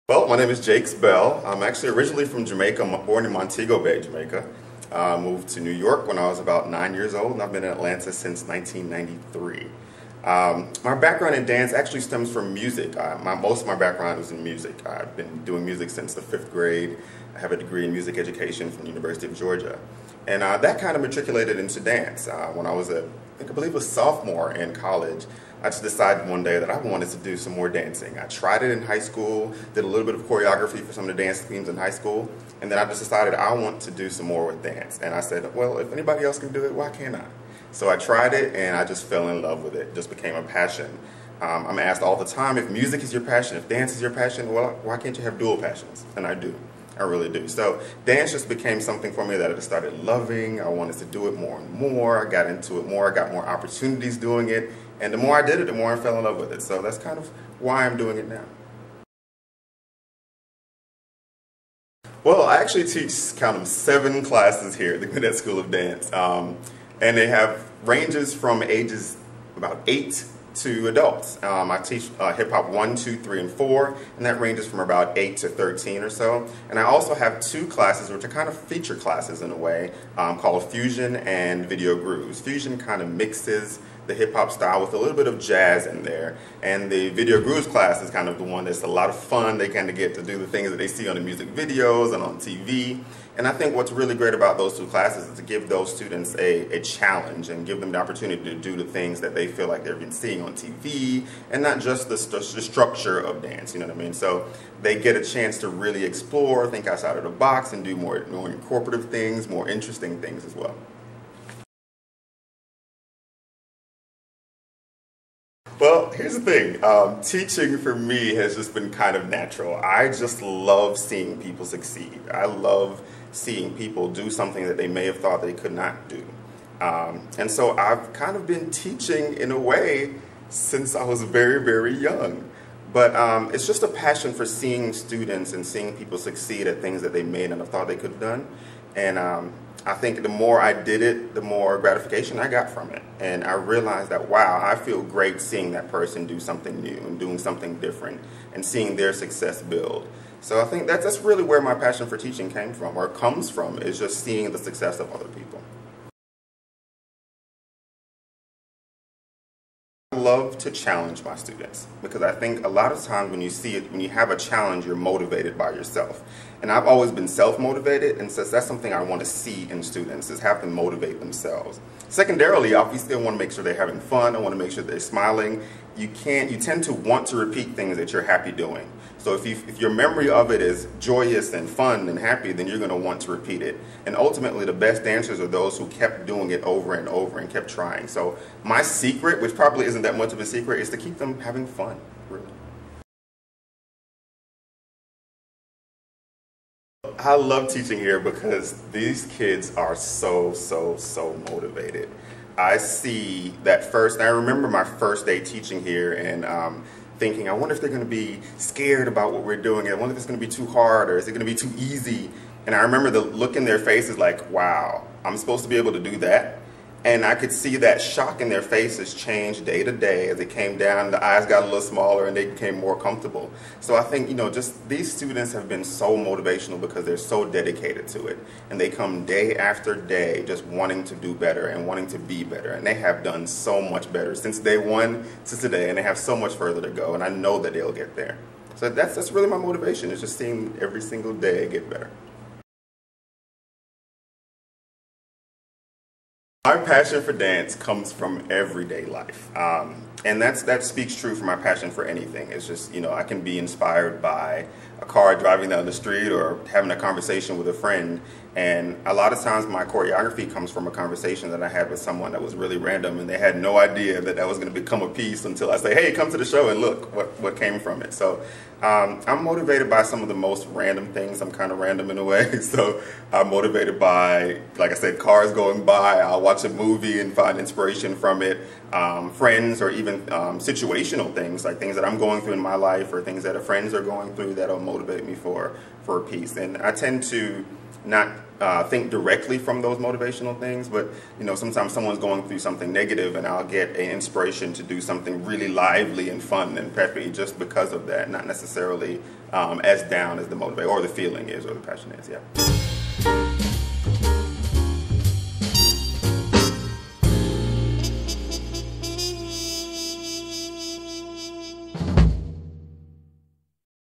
Well, my name is Jacques Bell. I'm actually originally from Jamaica. I'm born in Montego Bay, Jamaica. Moved to New York when I was about 9 years old, and I've been in Atlanta since 1993. My background in dance actually stems from music. Most of my background was in music. I've been doing music since the 5th grade. I have a degree in music education from the University of Georgia. And that kind of matriculated into dance. When I was I believe a sophomore in college, I just decided one day that I wanted to do some more dancing. I tried it in high school, did a little bit of choreography for some of the dance themes in high school, and then I just decided I want to do some more with dance. And I said, well, if anybody else can do it, why can't I? So I tried it, and I just fell in love with it. It just became a passion. I'm asked all the time, if music is your passion, if dance is your passion, well, why can't you have dual passions? And I do. I really do. So dance just became something for me that I just started loving. I wanted to do it more and more. I got into it more. I got more opportunities doing it. And the more I did it, the more I fell in love with it. So that's kind of why I'm doing it now. Well, I actually teach, count them, 7 classes here at the Gwinnett School of Dance. And they have ranges from ages about 8 to adults. I teach hip hop 1, 2, 3, and 4, and that ranges from about 8 to 13 or so. And I also have 2 classes which are kind of feature classes in a way, called Fusion and Video Grooves. Fusion kind of mixes the hip hop style with a little bit of jazz in there, and the Video Grooves class is kind of the one that's a lot of fun. They kind of get to do the things that they see on the music videos and on TV. And I think what's really great about those 2 classes is to give those students a challenge and give them the opportunity to do the things that they feel like they've been seeing on TV, and not just the structure of dance, you know what I mean? So they get a chance to really explore, think outside of the box, and do more incorporative things, more interesting things as well. Well, here's the thing. Teaching for me has just been kind of natural. I just love seeing people succeed. I love seeing people do something that they may have thought they could not do. And so I've kind of been teaching in a way since I was very, very young. But it's just a passion for seeing students and seeing people succeed at things that they may not have thought they could have done. And I think the more I did it, the more gratification I got from it. And I realized that, wow, I feel great seeing that person do something new and doing something different and seeing their success build. So I think that's really where my passion for teaching came from, or comes from, is just seeing the success of other people. I love to challenge my students, because I think a lot of times when you see it, when you have a challenge, you're motivated by yourself. And I've always been self-motivated, and so that's something I want to see in students, is have them motivate themselves. Secondarily, obviously I want to make sure they're having fun. I want to make sure they're smiling. You tend to want to repeat things that you're happy doing. So if your memory of it is joyous and fun and happy, then you're going to want to repeat it. And ultimately, the best dancers are those who kept doing it over and over and kept trying. So my secret, which probably isn't that much of a secret, is to keep them having fun, really. I love teaching here because these kids are so motivated. I see that first, and I remember my first day teaching here, and thinking, I wonder if they're going to be scared about what we're doing. I wonder if it's going to be too hard, or is it going to be too easy? And I remember the look in their faces like, wow, I'm supposed to be able to do that? And I could see that shock in their faces change day to day as it came down. The eyes got a little smaller and they became more comfortable. So I think, just these students have been so motivational because they're so dedicated to it. And they come day after day just wanting to do better and wanting to be better. And they have done so much better since day one to today, and they have so much further to go. And I know that they'll get there. So that's really my motivation, is just seeing every single day get better. My passion for dance comes from everyday life, and that speaks true for my passion for anything. It's just, I can be inspired by a car driving down the street or having a conversation with a friend, and a lot of times my choreography comes from a conversation that I had with someone that was really random, and they had no idea that that was going to become a piece until I say, hey, come to the show and look what came from it. So I'm motivated by some of the most random things. I'm kind of random in a way, so I'm motivated by, like I said, cars going by. I'll watch a movie and find inspiration from it, friends, or even even situational things, like things that I'm going through in my life or things that friends are going through that'll motivate me for a piece. And I tend to not think directly from those motivational things, but sometimes someone's going through something negative and I'll get an inspiration to do something really lively and fun and peppy just because of that, not necessarily as down as the motivator or the feeling is or the passion is. Yeah.